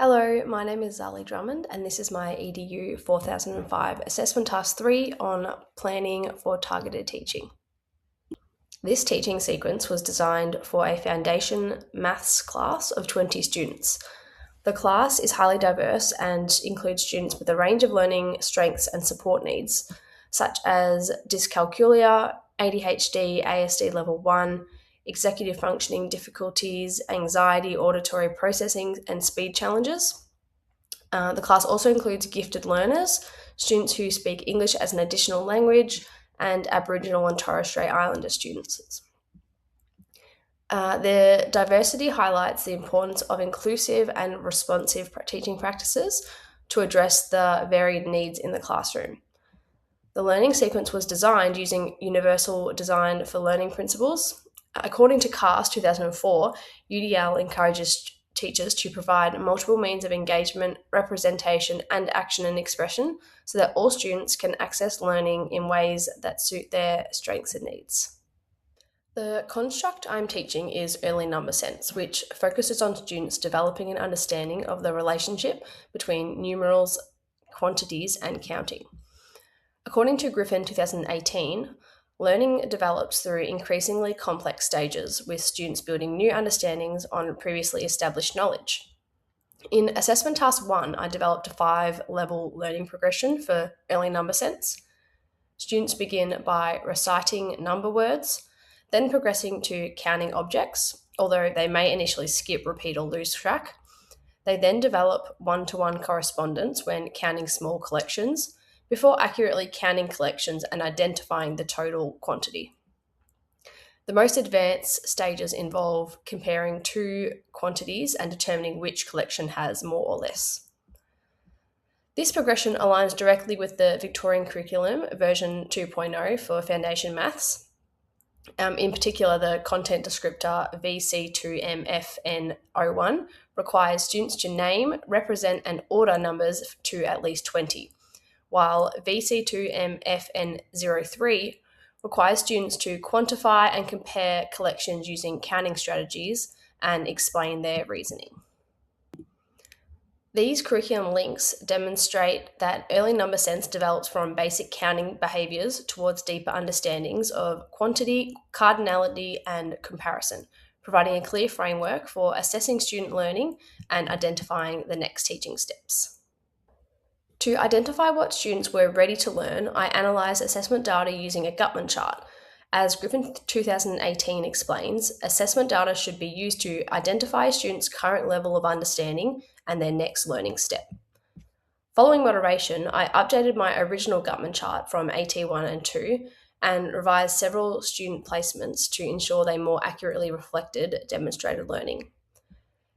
Hello, my name is Zahli Drummond and this is my EDU4005 Assessment Task 3 on Planning for Targeted Teaching. This teaching sequence was designed for a foundation maths class of 20 students. The class is highly diverse and includes students with a range of learning strengths and support needs, such as dyscalculia, ADHD, ASD Level 1, executive functioning difficulties, anxiety, auditory processing, and speed challenges. The class also includes gifted learners, students who speak English as an additional language, and Aboriginal and Torres Strait Islander students. The diversity highlights the importance of inclusive and responsive teaching practices to address the varied needs in the classroom. The learning sequence was designed using Universal Design for Learning principles. According to CAST 2004, UDL encourages teachers to provide multiple means of engagement, representation, and action and expression so that all students can access learning in ways that suit their strengths and needs. The construct I'm teaching is early number sense, which focuses on students developing an understanding of the relationship between numerals, quantities, and counting. According to Griffin 2018, learning develops through increasingly complex stages, with students building new understandings on previously established knowledge. In Assessment Task 1, I developed a 5-level learning progression for early number sense. Students begin by reciting number words, then progressing to counting objects, although they may initially skip, repeat, or lose track. They then develop one-to-one correspondence when counting small collections, before accurately counting collections and identifying the total quantity. The most advanced stages involve comparing two quantities and determining which collection has more or less. This progression aligns directly with the Victorian curriculum version 2.0 for Foundation Maths. In particular, the content descriptor VC2MFN01 requires students to name, represent, and order numbers to at least 20. While VC2MFN03 requires students to quantify and compare collections using counting strategies and explain their reasoning. These curriculum links demonstrate that early number sense develops from basic counting behaviours towards deeper understandings of quantity, cardinality, and comparison, providing a clear framework for assessing student learning and identifying the next teaching steps. To identify what students were ready to learn, I analysed assessment data using a Gutman chart. As Griffin 2018 explains, assessment data should be used to identify a student's current level of understanding and their next learning step. Following moderation, I updated my original Gutman chart from AT1 and 2 and revised several student placements to ensure they more accurately reflected demonstrated learning.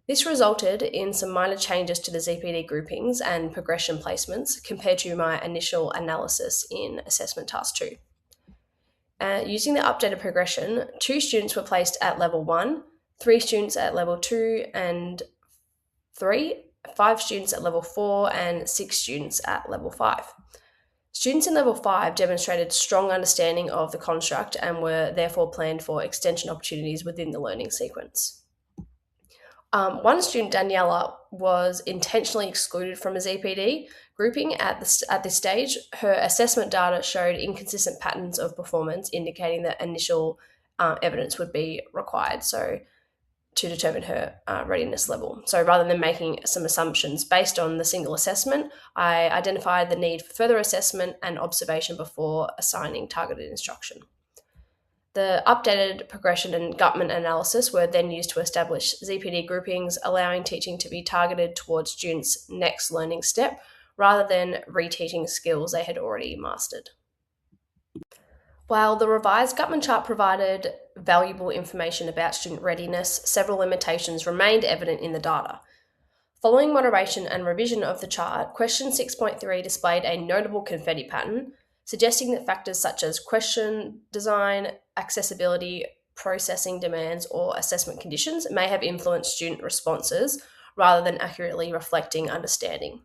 This resulted in some minor changes to the ZPD groupings and progression placements compared to my initial analysis in Assessment Task 2. Using the updated progression, 2 students were placed at Level 1, 3 students at Level 2 and 3, 5 students at Level 4, and 6 students at Level 5. Students in Level 5 demonstrated strong understanding of the construct and were therefore planned for extension opportunities within the learning sequence. One student, Daniela, was intentionally excluded from a ZPD grouping at this stage. Her assessment data showed inconsistent patterns of performance, indicating that initial evidence would be required to determine her readiness level. So rather than making some assumptions based on the single assessment, I identified the need for further assessment and observation before assigning targeted instruction. The updated progression and Gutman analysis were then used to establish ZPD groupings, allowing teaching to be targeted towards students' next learning step rather than reteaching skills they had already mastered. While the revised Gutman chart provided valuable information about student readiness, several limitations remained evident in the data. Following moderation and revision of the chart, question 6.3 displayed a notable confetti pattern, suggesting that factors such as question design, accessibility, processing demands, or assessment conditions may have influenced student responses rather than accurately reflecting understanding.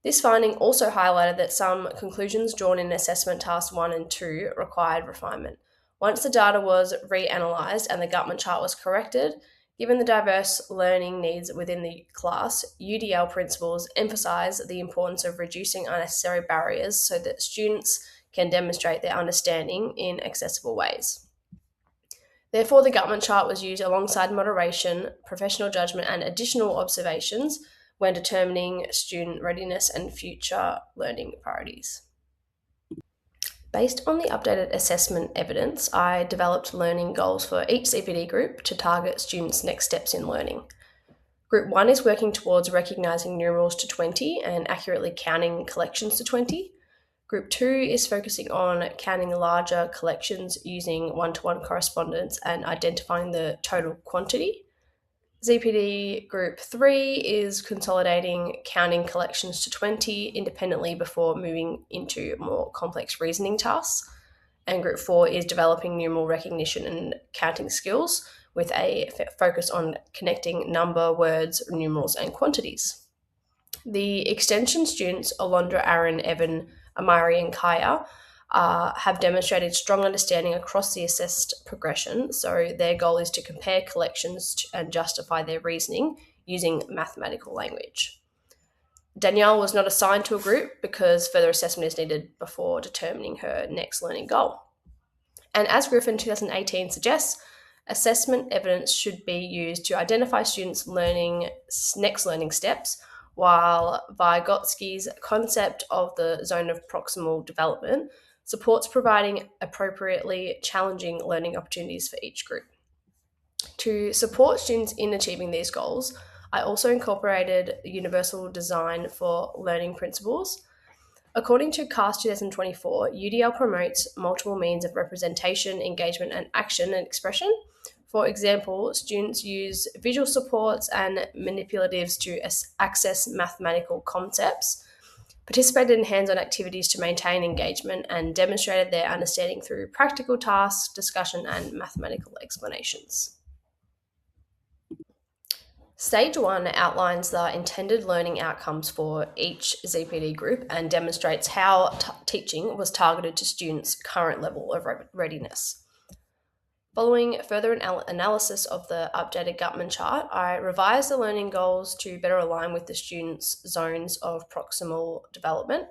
This finding also highlighted that some conclusions drawn in Assessment Task 1 and 2 required refinement. Once the data was reanalyzed and the Gutman chart was corrected, Given the diverse learning needs within the class, UDL principles emphasise the importance of reducing unnecessary barriers so that students can demonstrate their understanding in accessible ways. Therefore, the Gutman chart was used alongside moderation, professional judgment, and additional observations when determining student readiness and future learning priorities. Based on the updated assessment evidence, I developed learning goals for each CPD group to target students' next steps in learning. Group 1 is working towards recognising numerals to 20 and accurately counting collections to 20. Group 2 is focusing on counting larger collections using one-to-one correspondence and identifying the total quantity. ZPD Group 3 is consolidating counting collections to 20 independently before moving into more complex reasoning tasks. And Group 4 is developing numeral recognition and counting skills with a focus on connecting number, words, numerals, and quantities. The extension students, Alondra, Aaron, Evan, Amari, and Kaya, have demonstrated strong understanding across the assessed progression, so their goal is to compare collections and justify their reasoning using mathematical language. Danielle was not assigned to a group because further assessment is needed before determining her next learning goal. And as Griffin 2018 suggests, assessment evidence should be used to identify students' next learning steps, while Vygotsky's concept of the zone of proximal development supports providing appropriately challenging learning opportunities for each group. To support students in achieving these goals, I also incorporated universal design for learning principles. According to CAST 2024, UDL promotes multiple means of representation, engagement, and action and expression. For example, students use visual supports and manipulatives to access mathematical concepts, participated in hands-on activities to maintain engagement, and demonstrated their understanding through practical tasks, discussion, and mathematical explanations. Stage 1 outlines the intended learning outcomes for each ZPD group and demonstrates how teaching was targeted to students' current level of readiness. Following further analysis of the updated Gutman chart, I revised the learning goals to better align with the students' zones of proximal development.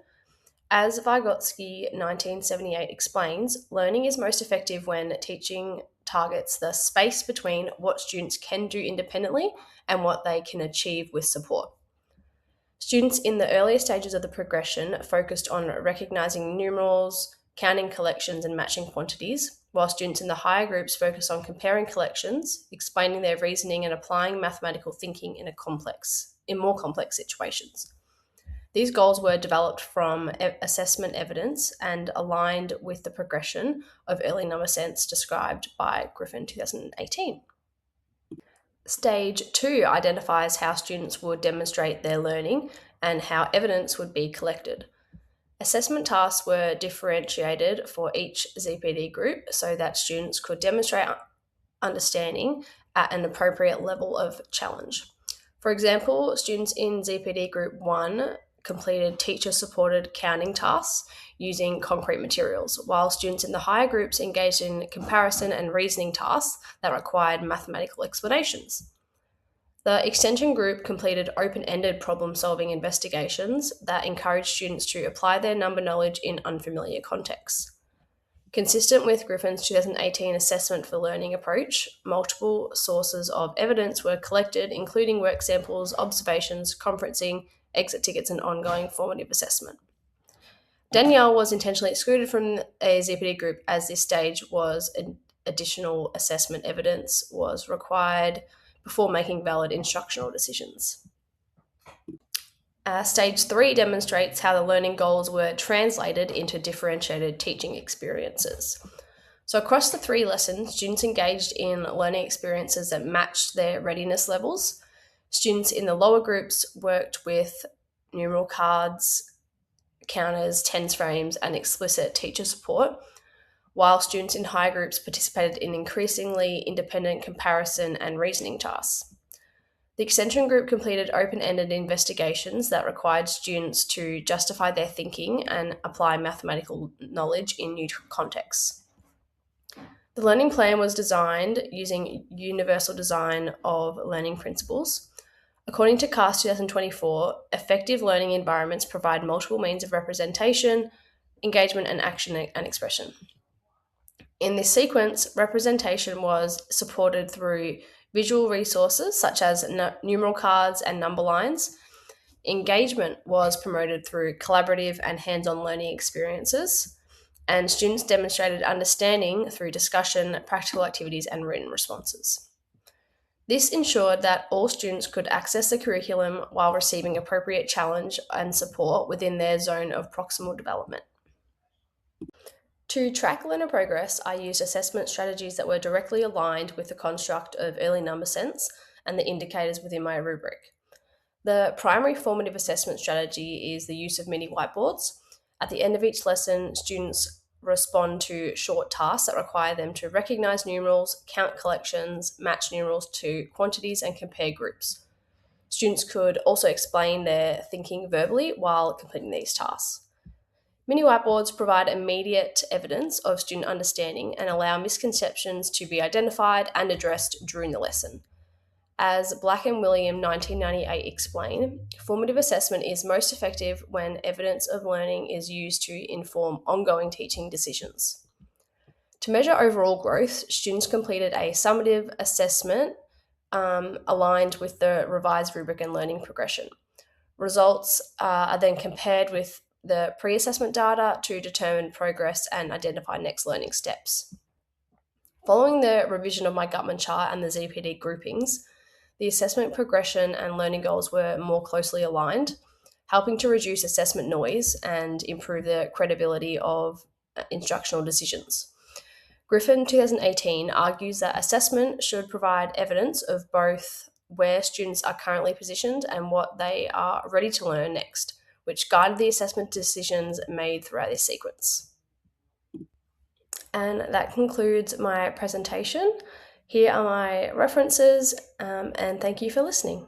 As Vygotsky 1978 explains, learning is most effective when teaching targets the space between what students can do independently and what they can achieve with support. Students in the earlier stages of the progression focused on recognising numerals, counting collections, and matching quantities, while students in the higher groups focused on comparing collections, explaining their reasoning, and applying mathematical thinking in more complex situations. These goals were developed from assessment evidence and aligned with the progression of early number sense described by Griffin 2018. Stage 2 identifies how students would demonstrate their learning and how evidence would be collected. Assessment tasks were differentiated for each ZPD group so that students could demonstrate understanding at an appropriate level of challenge. For example, students in ZPD Group 1 completed teacher-supported counting tasks using concrete materials, while students in the higher groups engaged in comparison and reasoning tasks that required mathematical explanations. The extension group completed open-ended problem-solving investigations that encouraged students to apply their number knowledge in unfamiliar contexts. Consistent with Griffin's 2018 assessment for learning approach, multiple sources of evidence were collected, including work samples, observations, conferencing, exit tickets, and ongoing formative assessment. Danielle was intentionally excluded from a ZPD group as this stage was additional assessment evidence was required before making valid instructional decisions. Stage 3 demonstrates how the learning goals were translated into differentiated teaching experiences. So across the 3 lessons, students engaged in learning experiences that matched their readiness levels. Students in the lower groups worked with numeral cards, counters, tens frames, and explicit teacher support, while students in higher groups participated in increasingly independent comparison and reasoning tasks. The extension group completed open-ended investigations that required students to justify their thinking and apply mathematical knowledge in new contexts. The learning plan was designed using universal design of learning principles. According to CAST 2024, effective learning environments provide multiple means of representation, engagement, and action and expression. In this sequence, representation was supported through visual resources such as numeral cards and number lines. Engagement was promoted through collaborative and hands on learning experiences, and students demonstrated understanding through discussion, practical activities, and written responses. This ensured that all students could access the curriculum while receiving appropriate challenge and support within their zone of proximal development. To track learner progress, I used assessment strategies that were directly aligned with the construct of early number sense and the indicators within my rubric. The primary formative assessment strategy is the use of mini whiteboards. At the end of each lesson, students respond to short tasks that require them to recognize numerals, count collections, match numerals to quantities, and compare groups. Students could also explain their thinking verbally while completing these tasks. Mini whiteboards provide immediate evidence of student understanding and allow misconceptions to be identified and addressed during the lesson. As Black and William 1998 explain, formative assessment is most effective when evidence of learning is used to inform ongoing teaching decisions. To measure overall growth, students completed a summative assessment aligned with the revised rubric and learning progression. Results are then compared with the pre-assessment data to determine progress and identify next learning steps. Following the revision of my Gutman chart and the ZPD groupings, the assessment progression and learning goals were more closely aligned, helping to reduce assessment noise and improve the credibility of instructional decisions. Griffin 2018 argues that assessment should provide evidence of both where students are currently positioned and what they are ready to learn next, which guided the assessment decisions made throughout this sequence. And that concludes my presentation. Here are my references, and thank you for listening.